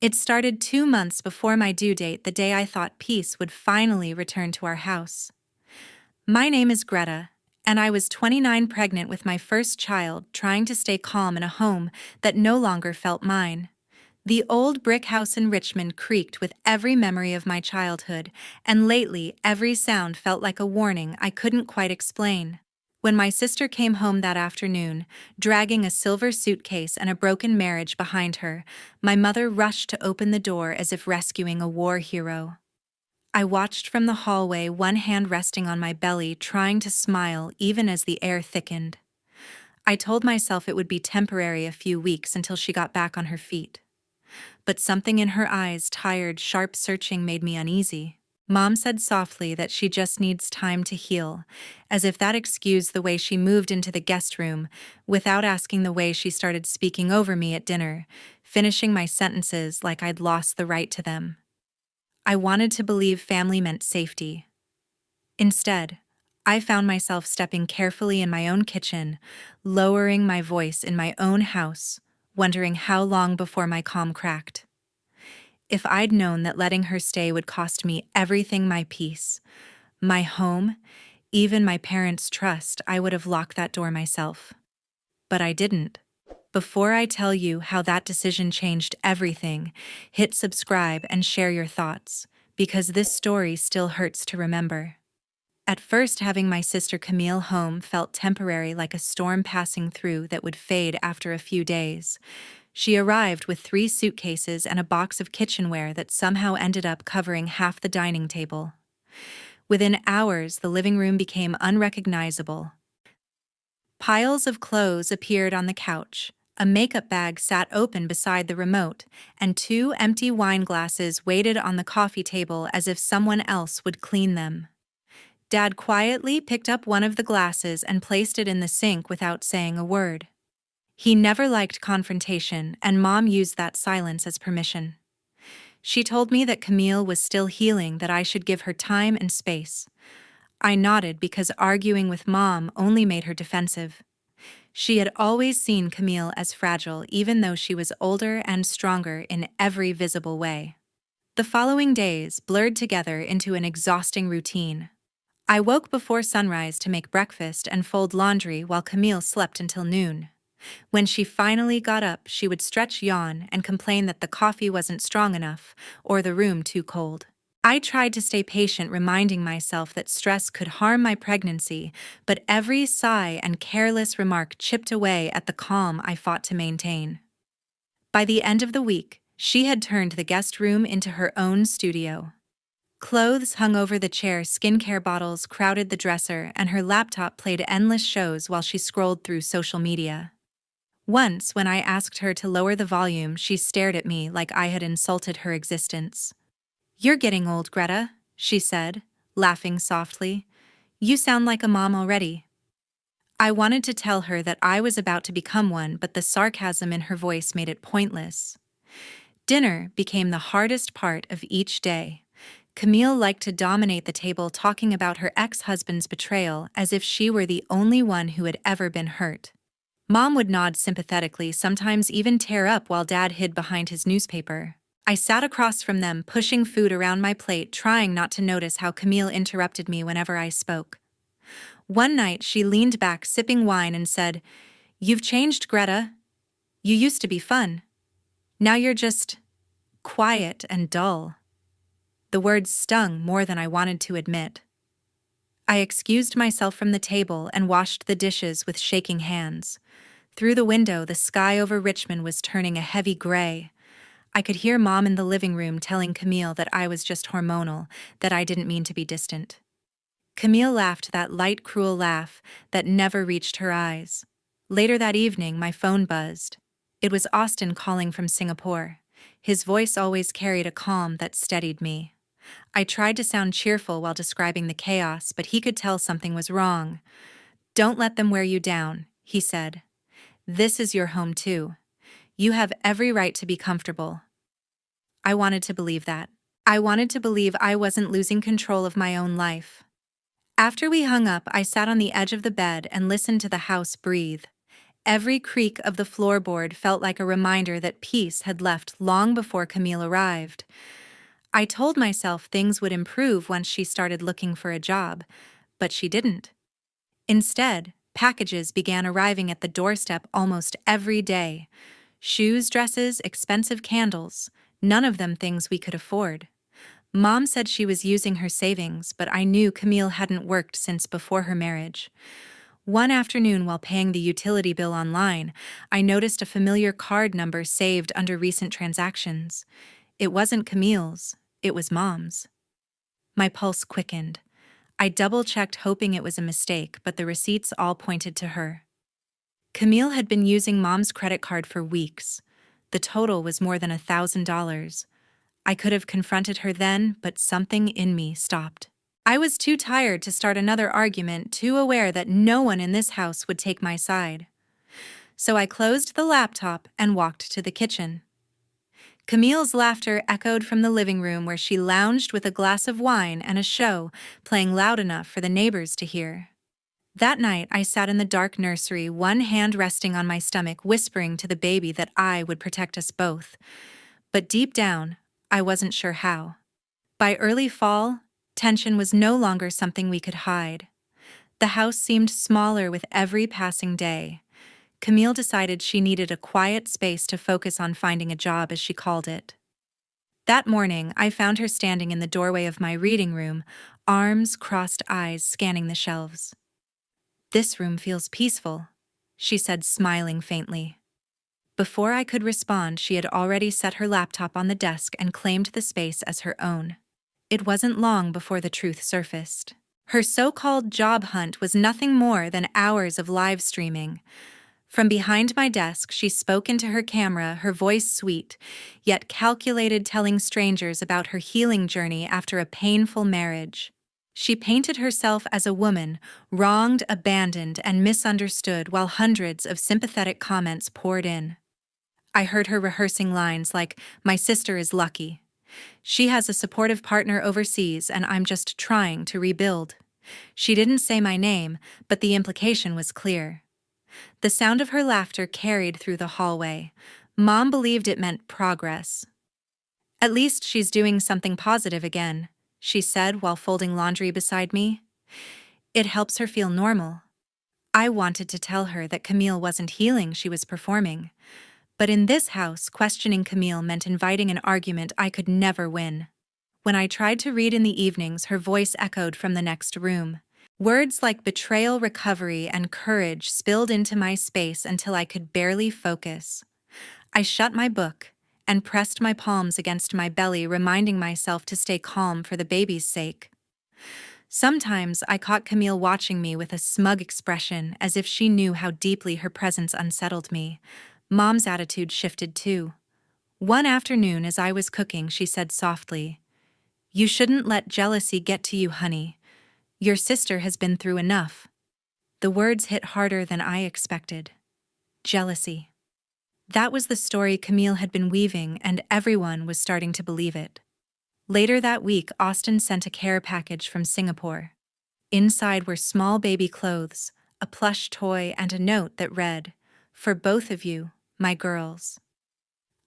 It started 2 months before my due date, the day I thought peace would finally return to our house. My name is Greta, and I was 29, pregnant with my first child, trying to stay calm in a home that no longer felt mine. The old brick house in Richmond creaked with every memory of my childhood, and lately every sound felt like a warning I couldn't quite explain. When my sister came home that afternoon, dragging a silver suitcase and a broken marriage behind her, my mother rushed to open the door as if rescuing a war hero. I watched from the hallway, one hand resting on my belly, trying to smile even as the air thickened. I told myself it would be temporary, a few weeks until she got back on her feet. But something in her eyes, tired, sharp, searching, made me uneasy. Mom said softly that she just needs time to heal, as if that excused the way she moved into the guest room, without asking the way she started speaking over me at dinner, finishing my sentences like I'd lost the right to them. I wanted to believe family meant safety. Instead, I found myself stepping carefully in my own kitchen, lowering my voice in my own house, wondering how long before my calm cracked. If I'd known that letting her stay would cost me everything, my peace, my home, even my parents' trust, I would have locked that door myself. But I didn't. Before I tell you how that decision changed everything, hit subscribe and share your thoughts, because this story still hurts to remember. At first, having my sister Camille home felt temporary, like a storm passing through that would fade after a few days. She arrived with 3 suitcases and a box of kitchenware that somehow ended up covering half the dining table. Within hours, the living room became unrecognizable. Piles of clothes appeared on the couch, a makeup bag sat open beside the remote, and 2 empty wine glasses waited on the coffee table as if someone else would clean them. Dad quietly picked up one of the glasses and placed it in the sink without saying a word. He never liked confrontation, and Mom used that silence as permission. She told me that Camille was still healing, that I should give her time and space. I nodded because arguing with Mom only made her defensive. She had always seen Camille as fragile, even though she was older and stronger in every visible way. The following days blurred together into an exhausting routine. I woke before sunrise to make breakfast and fold laundry while Camille slept until noon. When she finally got up, she would stretch, yawn, and complain that the coffee wasn't strong enough or the room too cold. I tried to stay patient, reminding myself that stress could harm my pregnancy, but every sigh and careless remark chipped away at the calm I fought to maintain. By the end of the week, she had turned the guest room into her own studio. Clothes hung over the chair, skincare bottles crowded the dresser, and her laptop played endless shows while she scrolled through social media. Once, when I asked her to lower the volume, she stared at me like I had insulted her existence. "You're getting old, Greta," she said, laughing softly. "You sound like a mom already." I wanted to tell her that I was about to become one, but the sarcasm in her voice made it pointless. Dinner became the hardest part of each day. Camille liked to dominate the table, talking about her ex-husband's betrayal as if she were the only one who had ever been hurt. Mom would nod sympathetically, sometimes even tear up, while Dad hid behind his newspaper. I sat across from them, pushing food around my plate, trying not to notice how Camille interrupted me whenever I spoke. One night, she leaned back, sipping wine, and said, "You've changed, Greta. You used to be fun. Now you're just quiet and dull." The words stung more than I wanted to admit. I excused myself from the table and washed the dishes with shaking hands. Through the window, the sky over Richmond was turning a heavy gray. I could hear Mom in the living room telling Camille that I was just hormonal, that I didn't mean to be distant. Camille laughed, that light, cruel laugh that never reached her eyes. Later that evening, my phone buzzed. It was Austin calling from Singapore. His voice always carried a calm that steadied me. I tried to sound cheerful while describing the chaos, but he could tell something was wrong. "Don't let them wear you down," he said. "This is your home too. You have every right to be comfortable." I wanted to believe that. I wanted to believe I wasn't losing control of my own life. After we hung up, I sat on the edge of the bed and listened to the house breathe. Every creak of the floorboard felt like a reminder that peace had left long before Camille arrived. I told myself things would improve once she started looking for a job, but she didn't. Instead, packages began arriving at the doorstep almost every day. Shoes, dresses, expensive candles, none of them things we could afford. Mom said she was using her savings, but I knew Camille hadn't worked since before her marriage. One afternoon, while paying the utility bill online, I noticed a familiar card number saved under recent transactions. It wasn't Camille's, it was Mom's. My pulse quickened. I double-checked, hoping it was a mistake, but the receipts all pointed to her. Camille had been using Mom's credit card for weeks. The total was more than $1,000. I could have confronted her then, but something in me stopped. I was too tired to start another argument, too aware that no one in this house would take my side. So I closed the laptop and walked to the kitchen. Camille's laughter echoed from the living room, where she lounged with a glass of wine and a show playing loud enough for the neighbors to hear. That night, I sat in the dark nursery, one hand resting on my stomach, whispering to the baby that I would protect us both. But deep down, I wasn't sure how. By early fall, tension was no longer something we could hide. The house seemed smaller with every passing day. Camille decided she needed a quiet space to focus on finding a job, as she called it. That morning, I found her standing in the doorway of my reading room, arms crossed, eyes scanning the shelves. "This room feels peaceful," she said, smiling faintly. Before I could respond, she had already set her laptop on the desk and claimed the space as her own. It wasn't long before the truth surfaced. Her so-called job hunt was nothing more than hours of live streaming. From behind my desk, she spoke into her camera, her voice sweet, yet calculated, telling strangers about her healing journey after a painful marriage. She painted herself as a woman, wronged, abandoned, and misunderstood, while hundreds of sympathetic comments poured in. I heard her rehearsing lines like, "My sister is lucky. She has a supportive partner overseas, and I'm just trying to rebuild." She didn't say my name, but the implication was clear. The sound of her laughter carried through the hallway. Mom believed it meant progress. "At least she's doing something positive again," she said while folding laundry beside me. "It helps her feel normal." I wanted to tell her that Camille wasn't healing, she was performing. But in this house, questioning Camille meant inviting an argument I could never win. When I tried to read in the evenings, her voice echoed from the next room. Words like betrayal, recovery, and courage spilled into my space until I could barely focus. I shut my book and pressed my palms against my belly, reminding myself to stay calm for the baby's sake. Sometimes I caught Camille watching me with a smug expression, as if she knew how deeply her presence unsettled me. Mom's attitude shifted too. One afternoon, as I was cooking, she said softly, "You shouldn't let jealousy get to you, honey. Your sister has been through enough." The words hit harder than I expected. Jealousy. That was the story Camille had been weaving, and everyone was starting to believe it. Later that week, Austin sent a care package from Singapore. Inside were small baby clothes, a plush toy, and a note that read, "For both of you, my girls."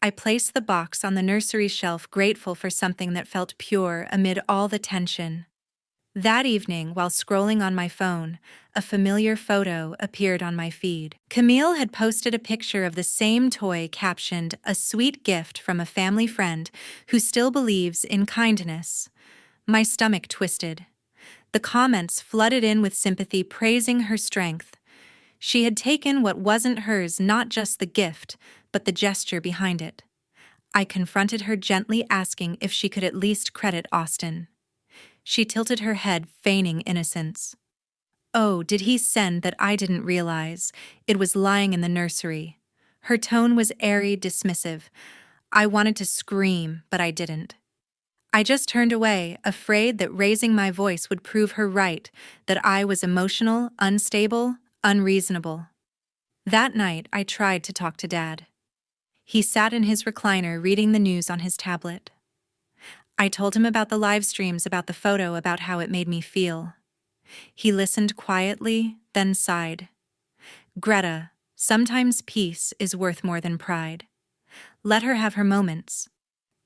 I placed the box on the nursery shelf, grateful for something that felt pure amid all the tension. That evening, while scrolling on my phone, a familiar photo appeared on my feed. Camille had posted a picture of the same toy, captioned, "A sweet gift from a family friend who still believes in kindness." My stomach twisted. The comments flooded in with sympathy, praising her strength. She had taken what wasn't hers, not just the gift, but the gesture behind it. I confronted her gently, asking if she could at least credit Austin. She tilted her head, feigning innocence. "Oh, did he send that? I didn't realize. It was lying in the nursery." Her tone was airy, dismissive. I wanted to scream, but I didn't. I just turned away, afraid that raising my voice would prove her right, that I was emotional, unstable, unreasonable. That night, I tried to talk to Dad. He sat in his recliner, reading the news on his tablet. I told him about the live streams, about the photo, about how it made me feel. He listened quietly, then sighed. "Greta, Sometimes peace is worth more than pride. Let her have her moments.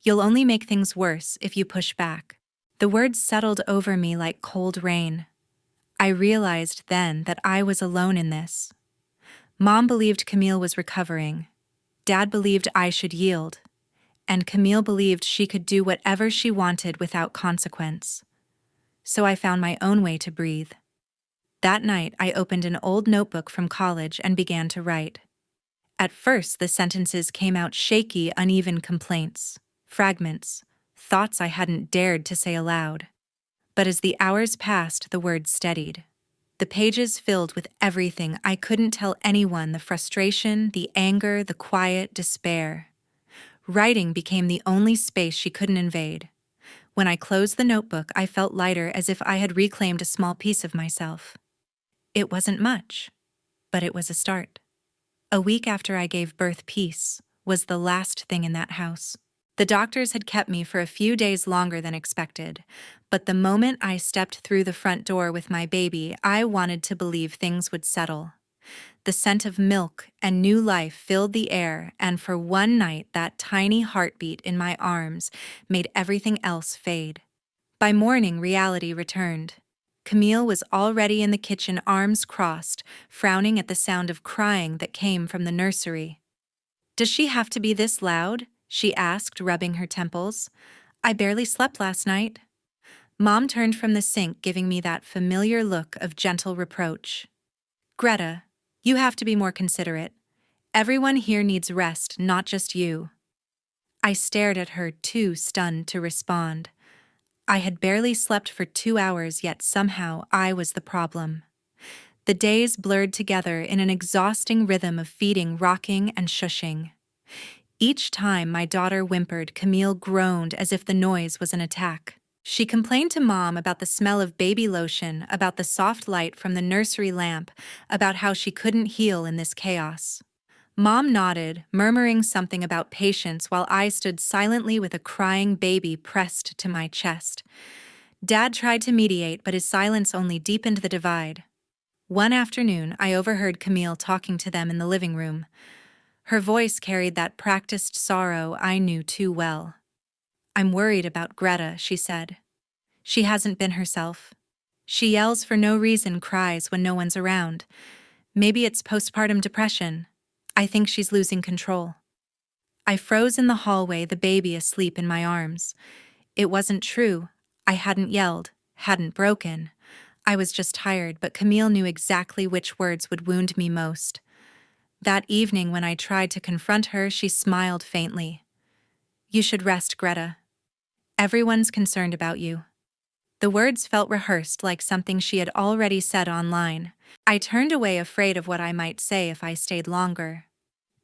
You'll only make things worse if you push back. The words settled over me like cold rain. I realized then that I was alone in this. Mom believed Camille was recovering. Dad believed I should yield. And Camille believed she could do whatever she wanted without consequence. So I found my own way to breathe. That night, I opened an old notebook from college and began to write. At first, the sentences came out shaky, uneven complaints, fragments, thoughts I hadn't dared to say aloud. But as the hours passed, the words steadied. The pages filled with everything I couldn't tell anyone: the frustration, the anger, the quiet despair. Writing became the only space she couldn't invade. When I closed the notebook, I felt lighter, as if I had reclaimed a small piece of myself. It wasn't much, but it was a start. A week after I gave birth, peace was the last thing in that house. The doctors had kept me for a few days longer than expected, but the moment I stepped through the front door with my baby, I wanted to believe things would settle. The scent of milk and new life filled the air, and for one night, that tiny heartbeat in my arms made everything else fade. By morning, reality returned. Camille was already in the kitchen, arms crossed, frowning at the sound of crying that came from the nursery. "Does she have to be this loud?" she asked, rubbing her temples. "I barely slept last night." Mom turned from the sink, giving me that familiar look of gentle reproach. "Greta, you have to be more considerate. Everyone here needs rest, not just you." I stared at her, too stunned to respond. I had barely slept for 2 hours, yet somehow I was the problem. The days blurred together in an exhausting rhythm of feeding, rocking, and shushing. Each time my daughter whimpered, Camille groaned as if the noise was an attack. She complained to Mom about the smell of baby lotion, about the soft light from the nursery lamp, about how she couldn't heal in this chaos. Mom nodded, murmuring something about patience, while I stood silently with a crying baby pressed to my chest. Dad tried to mediate, but his silence only deepened the divide. One afternoon, I overheard Camille talking to them in the living room. Her voice carried that practiced sorrow I knew too well. "I'm worried about Greta," she said. "She hasn't been herself. She yells for no reason, cries when no one's around. Maybe it's postpartum depression. I think she's losing control." I froze in the hallway, the baby asleep in my arms. It wasn't true. I hadn't yelled, hadn't broken. I was just tired, but Camille knew exactly which words would wound me most. That evening, when I tried to confront her, she smiled faintly. "You should rest, Greta. Everyone's concerned about you." The words felt rehearsed, like something she had already said online. I turned away, afraid of what I might say if I stayed longer.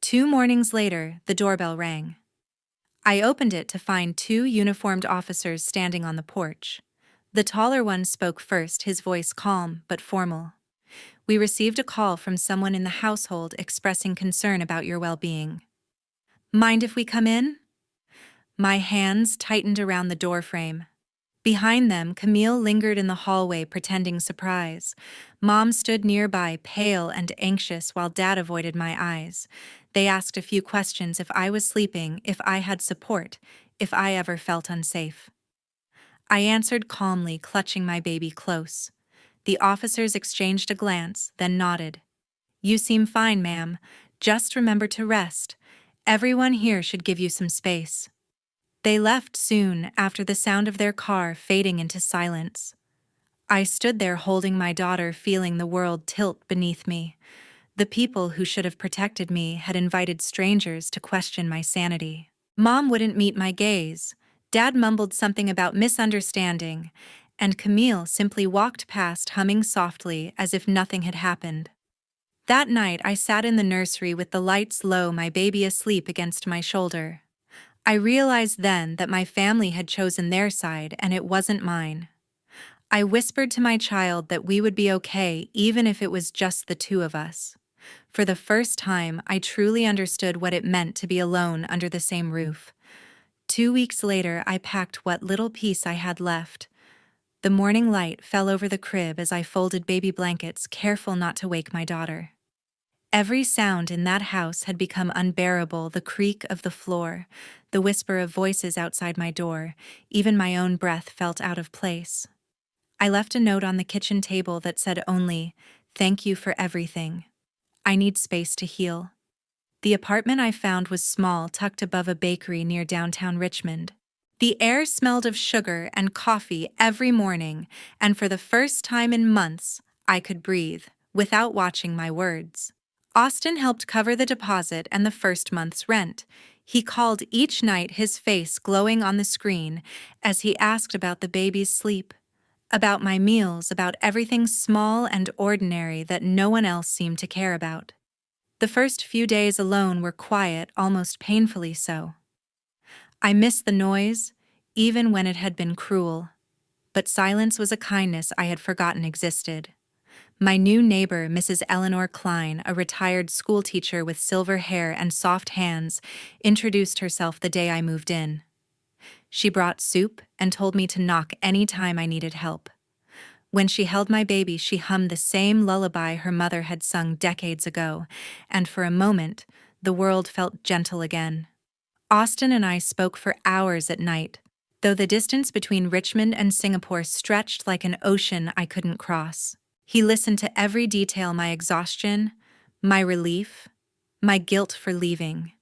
2 mornings later, the doorbell rang. I opened it to find 2 uniformed officers standing on the porch. The taller one spoke first, his voice calm but formal. "We received a call from someone in the household expressing concern about your well-being." "Mind if we come in?" My hands tightened around the doorframe. Behind them, Camille lingered in the hallway, pretending surprise. Mom stood nearby, pale and anxious, while Dad avoided my eyes. They asked a few questions: if I was sleeping, if I had support, if I ever felt unsafe. I answered calmly, clutching my baby close. The officers exchanged a glance, then nodded. "You seem fine, ma'am. Just remember to rest. Everyone here should give you some space." They left soon, after the sound of their car fading into silence. I stood there holding my daughter, feeling the world tilt beneath me. The people who should have protected me had invited strangers to question my sanity. Mom wouldn't meet my gaze. Dad mumbled something about misunderstanding, and Camille simply walked past, humming softly as if nothing had happened. That night, I sat in the nursery with the lights low, my baby asleep against my shoulder. I realized then that my family had chosen their side, and it wasn't mine. I whispered to my child that we would be okay, even if it was just the 2 of us. For the first time, I truly understood what it meant to be alone under the same roof. 2 weeks later, I packed what little peace I had left. The morning light fell over the crib as I folded baby blankets, careful not to wake my daughter. Every sound in that house had become unbearable: the creak of the floor, the whisper of voices outside my door, even my own breath felt out of place. I left a note on the kitchen table that said only, "Thank you for everything. I need space to heal." The apartment I found was small, tucked above a bakery near downtown Richmond. The air smelled of sugar and coffee every morning, and for the first time in months, I could breathe, without watching my words. Austin helped cover the deposit and the first month's rent. He called each night, his face glowing on the screen, as he asked about the baby's sleep, about my meals, about everything small and ordinary that no one else seemed to care about. The first few days alone were quiet, almost painfully so. I missed the noise, even when it had been cruel. But silence was a kindness I had forgotten existed. My new neighbor, Mrs. Eleanor Klein, a retired schoolteacher with silver hair and soft hands, introduced herself the day I moved in. She brought soup and told me to knock any time I needed help. When she held my baby, she hummed the same lullaby her mother had sung decades ago, and for a moment, the world felt gentle again. Austin and I spoke for hours at night, though the distance between Richmond and Singapore stretched like an ocean I couldn't cross. He listened to every detail: my exhaustion, my relief, my guilt for leaving.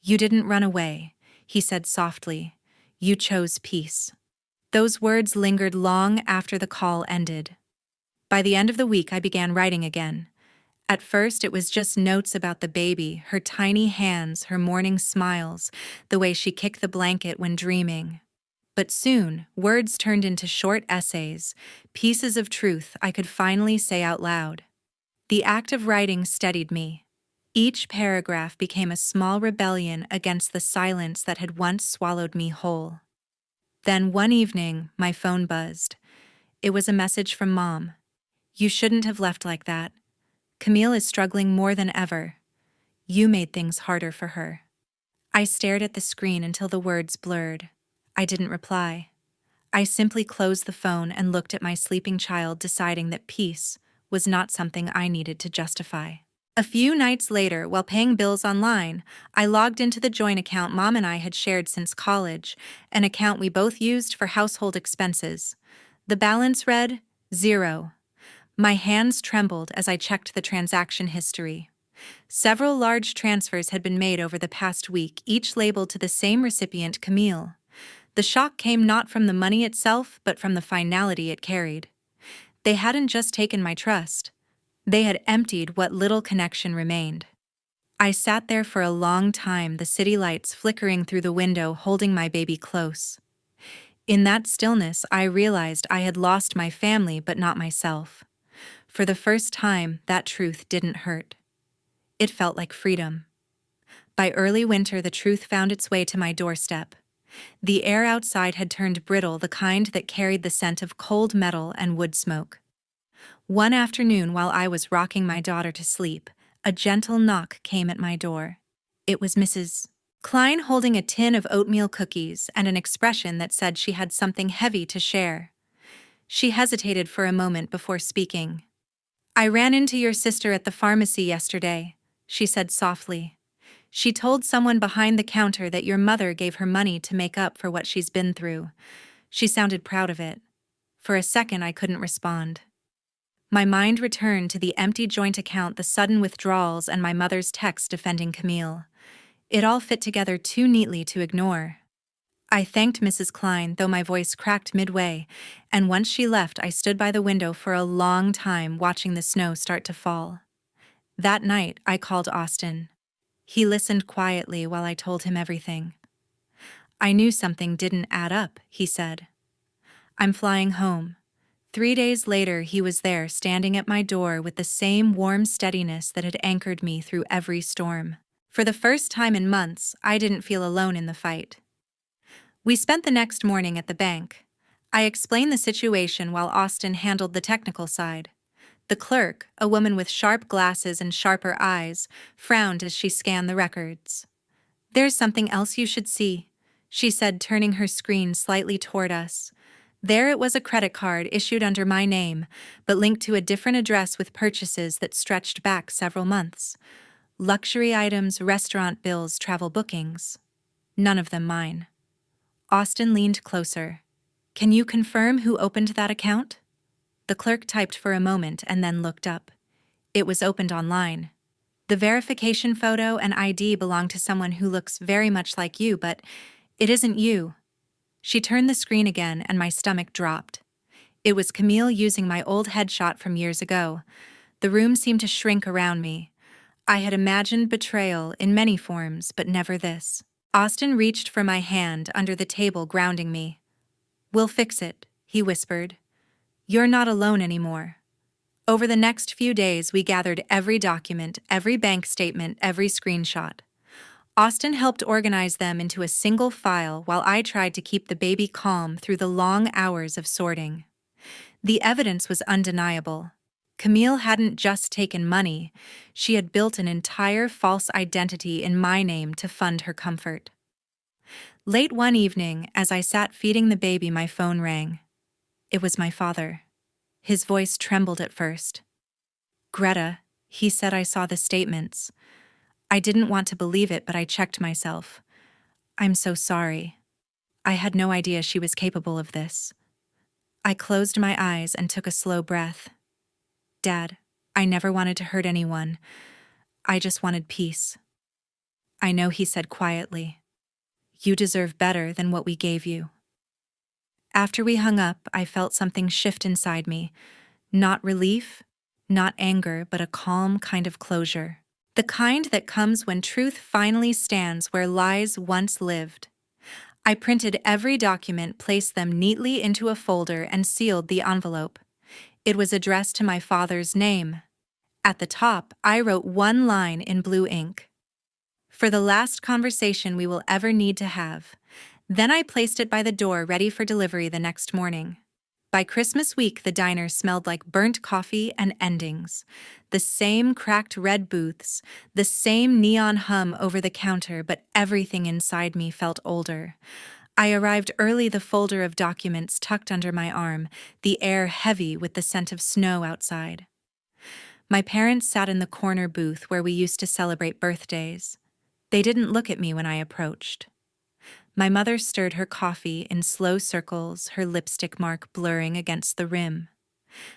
"You didn't run away," he said softly. "You chose peace." Those words lingered long after the call ended. By the end of the week, I began writing again. At first, it was just notes about the baby, her tiny hands, her morning smiles, the way she kicked the blanket when dreaming. But soon, words turned into short essays, pieces of truth I could finally say out loud. The act of writing steadied me. Each paragraph became a small rebellion against the silence that had once swallowed me whole. Then one evening, my phone buzzed. It was a message from Mom. "You shouldn't have left like that. Camille is struggling more than ever. You made things harder for her." I stared at the screen until the words blurred. I didn't reply. I simply closed the phone and looked at my sleeping child, deciding that peace was not something I needed to justify. A few nights later, while paying bills online, I logged into the joint account Mom and I had shared since college, an account we both used for household expenses. The balance read, 0. My hands trembled as I checked the transaction history. Several large transfers had been made over the past week, each labeled to the same recipient, Camille. The shock came not from the money itself, but from the finality it carried. They hadn't just taken my trust. They had emptied what little connection remained. I sat there for a long time, the city lights flickering through the window, holding my baby close. In that stillness, I realized I had lost my family, but not myself. For the first time, that truth didn't hurt. It felt like freedom. By early winter, the truth found its way to my doorstep. The air outside had turned brittle, the kind that carried the scent of cold metal and wood smoke. One afternoon, while I was rocking my daughter to sleep, a gentle knock came at my door. It was Mrs. Klein, holding a tin of oatmeal cookies and an expression that said she had something heavy to share. She hesitated for a moment before speaking. "I ran into your sister at the pharmacy yesterday," she said softly. "She told someone behind the counter that your mother gave her money to make up for what she's been through." She sounded proud of it. For a second, I couldn't respond. My mind returned to the empty joint account, the sudden withdrawals, and my mother's text defending Camille. It all fit together too neatly to ignore. I thanked Mrs. Klein, though my voice cracked midway, and once she left, I stood by the window for a long time, watching the snow start to fall. That night, I called Austin. He listened quietly while I told him everything. "I knew something didn't add up," he said. "I'm flying home." 3 days later, he was there, standing at my door with the same warm steadiness that had anchored me through every storm. For the first time in months, I didn't feel alone in the fight. We spent the next morning at the bank. I explained the situation while Austin handled the technical side. The clerk, a woman with sharp glasses and sharper eyes, frowned as she scanned the records. "There's something else you should see," she said, turning her screen slightly toward us. There it was, a credit card issued under my name, but linked to a different address with purchases that stretched back several months. Luxury items, restaurant bills, travel bookings. None of them mine. Austin leaned closer. Can you confirm who opened that account? The clerk typed for a moment and then looked up. It was opened online. The verification photo and ID belong to someone who looks very much like you, but it isn't you. She turned the screen again and my stomach dropped. It was Camille using my old headshot from years ago. The room seemed to shrink around me. I had imagined betrayal in many forms, but never this. Austin reached for my hand under the table, grounding me. "We'll fix it," he whispered. "You're not alone anymore." Over the next few days, we gathered every document, every bank statement, every screenshot. Austin helped organize them into a single file while I tried to keep the baby calm through the long hours of sorting. The evidence was undeniable. Camille hadn't just taken money, she had built an entire false identity in my name to fund her comfort. Late one evening, as I sat feeding the baby, my phone rang. It was my father. His voice trembled at first. "Greta," he said. "I saw the statements. I didn't want to believe it, but I checked myself. I'm so sorry. I had no idea she was capable of this." I closed my eyes and took a slow breath. "Dad, I never wanted to hurt anyone. I just wanted peace." "I know," he said quietly. "You deserve better than what we gave you." After we hung up, I felt something shift inside me. Not relief, not anger, but a calm kind of closure. The kind that comes when truth finally stands where lies once lived. I printed every document, placed them neatly into a folder, and sealed the envelope. It was addressed to my father's name. At the top, I wrote one line in blue ink. "For the last conversation we will ever need to have." Then I placed it by the door, ready for delivery the next morning. By Christmas week, the diner smelled like burnt coffee and endings. The same cracked red booths, the same neon hum over the counter, but everything inside me felt older. I arrived early, the folder of documents tucked under my arm, the air heavy with the scent of snow outside. My parents sat in the corner booth where we used to celebrate birthdays. They didn't look at me when I approached. My mother stirred her coffee in slow circles, her lipstick mark blurring against the rim.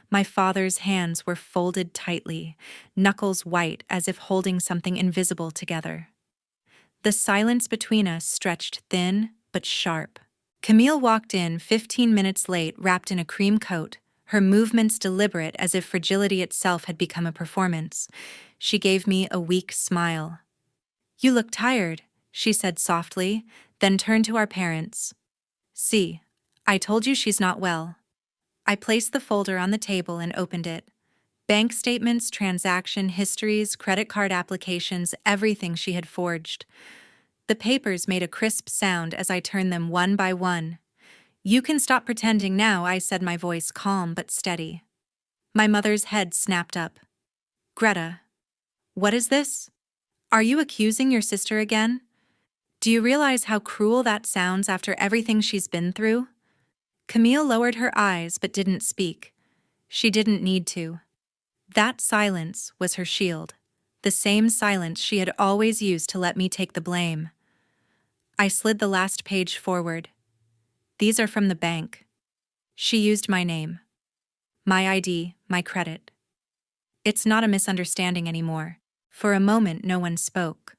My father's hands were folded tightly, knuckles white as if holding something invisible together. The silence between us stretched thin but sharp. Camille walked in 15 minutes late, wrapped in a cream coat, her movements deliberate as if fragility itself had become a performance. She gave me a weak smile. "You look tired," she said softly, then turned to our parents. "See, I told you she's not well." I placed the folder on the table and opened it. Bank statements, transaction histories, credit card applications, everything she had forged. The papers made a crisp sound as I turned them one by one. "You can stop pretending now," I said, my voice calm but steady. My mother's head snapped up. "Greta, what is this? Are you accusing your sister again? Do you realize how cruel that sounds after everything she's been through?" Camille lowered her eyes but didn't speak. She didn't need to. That silence was her shield, the same silence she had always used to let me take the blame. I slid the last page forward. "These are from the bank. She used my name, my ID, my credit. It's not a misunderstanding anymore." For a moment, no one spoke.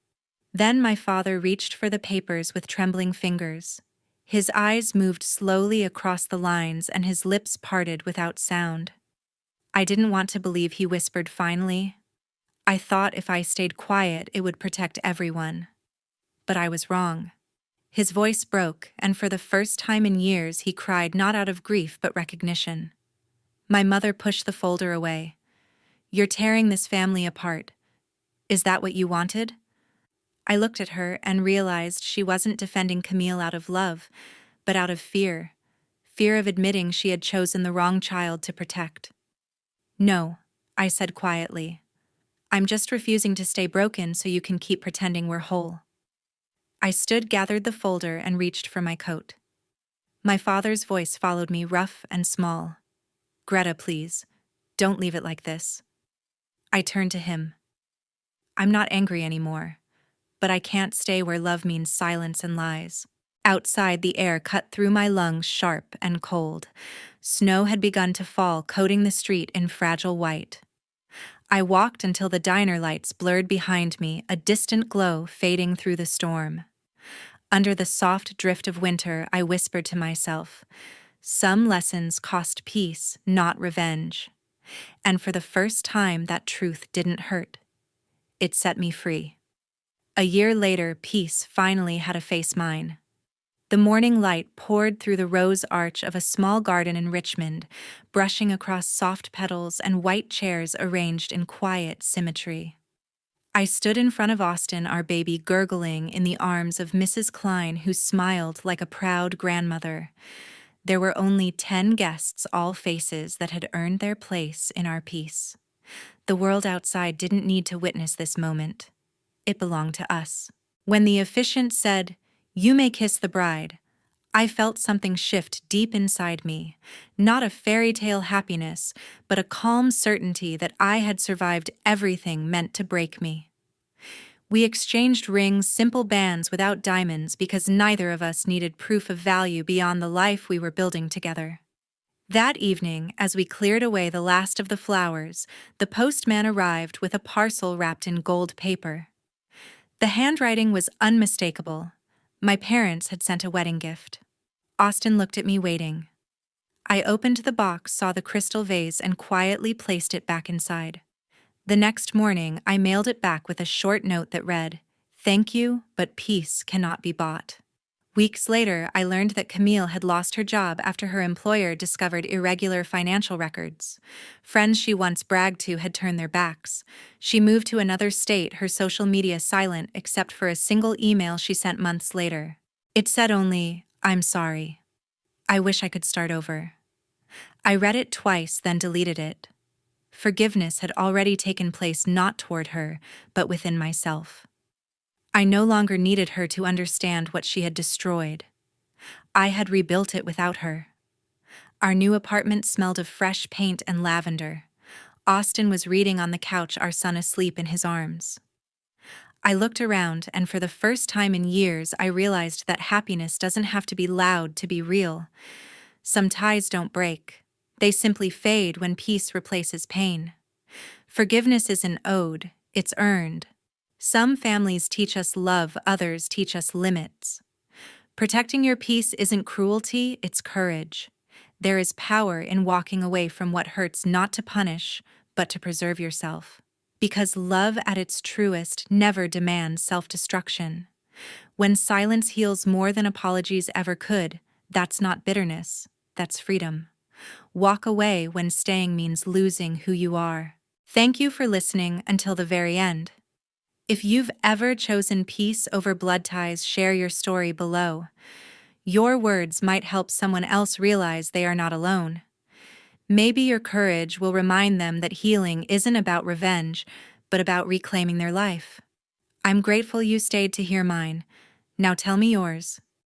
Then my father reached for the papers with trembling fingers. His eyes moved slowly across the lines and his lips parted without sound. I didn't want to believe, he whispered finally. "I thought if I stayed quiet, it would protect everyone." But I was wrong. His voice broke, and for the first time in years, he cried, not out of grief but recognition. My mother pushed the folder away. "You're tearing this family apart. Is that what you wanted?" I looked at her and realized she wasn't defending Camille out of love, but out of fear. Fear of admitting she had chosen the wrong child to protect. "No," I said quietly. "I'm just refusing to stay broken so you can keep pretending we're whole." I stood, gathered the folder, and reached for my coat. My father's voice followed me, rough and small. Greta, please, don't leave it like this. I turned to him. I'm not angry anymore, but I can't stay where love means silence and lies. Outside, the air cut through my lungs, sharp and cold. Snow had begun to fall, coating the street in fragile white. I walked until the diner lights blurred behind me, a distant glow fading through the storm. Under the soft drift of winter, I whispered to myself, some lessons cost peace, not revenge. And for the first time, that truth didn't hurt. It set me free. A year later, peace finally had to face mine. The morning light poured through the rose arch of a small garden in Richmond, brushing across soft petals and white chairs arranged in quiet symmetry. I stood in front of Austin, our baby, gurgling in the arms of Mrs. Klein, who smiled like a proud grandmother. There were only 10 guests, all faces that had earned their place in our peace. The world outside didn't need to witness this moment. It belonged to us. When the officiant said, "You may kiss the bride," I felt something shift deep inside me, not a fairy tale happiness, but a calm certainty that I had survived everything meant to break me. We exchanged rings, simple bands without diamonds, because neither of us needed proof of value beyond the life we were building together. That evening, as we cleared away the last of the flowers, the postman arrived with a parcel wrapped in gold paper. The handwriting was unmistakable. My parents had sent a wedding gift. Austin looked at me, waiting. I opened the box, saw the crystal vase, and quietly placed it back inside. The next morning, I mailed it back with a short note that read, "Thank you, but peace cannot be bought." Weeks later, I learned that Camille had lost her job after her employer discovered irregular financial records. Friends she once bragged to had turned their backs. She moved to another state, her social media silent except for a single email she sent months later. It said only, "I'm sorry. I wish I could start over." I read it twice, then deleted it. Forgiveness had already taken place, not toward her, but within myself. I no longer needed her to understand what she had destroyed. I had rebuilt it without her. Our new apartment smelled of fresh paint and lavender. Austin was reading on the couch, our son asleep in his arms. I looked around, and for the first time in years, I realized that happiness doesn't have to be loud to be real. Some ties don't break. They simply fade when peace replaces pain. Forgiveness isn't owed, it's earned. Some families teach us love, others teach us limits. Protecting your peace isn't cruelty, it's courage. There is power in walking away from what hurts, not to punish, but to preserve yourself. Because love at its truest never demands self-destruction. When silence heals more than apologies ever could, that's not bitterness, that's freedom. Walk away when staying means losing who you are. Thank you for listening until the very end. If you've ever chosen peace over blood ties, share your story below. Your words might help someone else realize they are not alone. Maybe your courage will remind them that healing isn't about revenge, but about reclaiming their life. I'm grateful you stayed to hear mine. Now tell me yours.